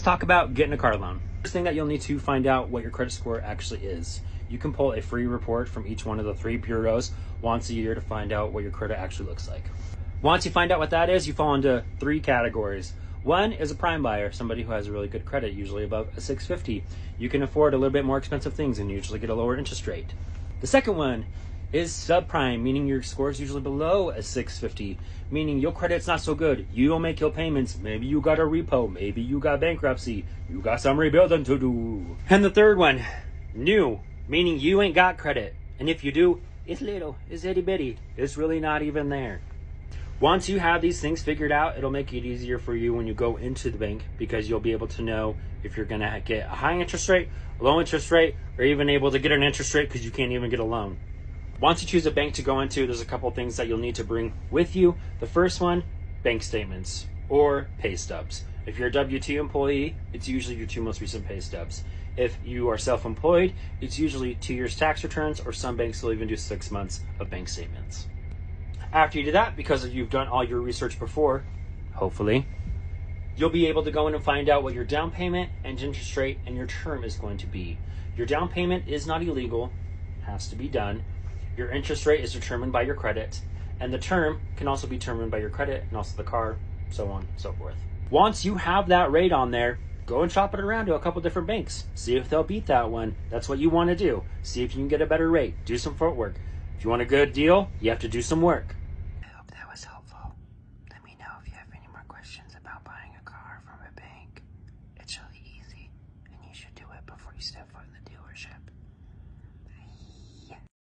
Let's talk about getting a car loan. First thing that you'll need to find out what your credit score actually is. You can pull a free report from each one of the 3 bureaus once a year to find out what your credit actually looks like. Once you find out what that is, you fall into 3 categories. One is a prime buyer, somebody who has a really good credit, usually above a 650. You can afford a little bit more expensive things and usually get a lower interest rate. The second one is subprime, meaning your score is usually below a 650, meaning your credit's not so good. You don't make your payments. Maybe you got a repo. Maybe you got bankruptcy. You got some rebuilding to do. And the third one, new, meaning you ain't got credit. And if you do, it's little, it's itty bitty. It's really not even there. Once you have these things figured out, it'll make it easier for you when you go into the bank because you'll be able to know if you're going to get a high interest rate, a low interest rate, or even able to get an interest rate because you can't even get a loan. Once you choose a bank to go into, there's a couple things that you'll need to bring with you. The first one, bank statements or pay stubs. If you're a W-2 employee, it's usually your 2 most recent pay stubs. If you are self-employed, it's usually 2 years tax returns, or some banks will even do 6 months of bank statements. After you do that, because you've done all your research before, hopefully, you'll be able to go in and find out what your down payment and interest rate and your term is going to be. Your down payment is not illegal, has to be done. Your interest rate is determined by your credit, and the term can also be determined by your credit and also the car, so on and so forth. Once you have that rate on there, go and shop it around to a couple different banks. See if they'll beat that one. That's what you want to do. See if you can get a better rate. Do some footwork. If you want a good deal, you have to do some work.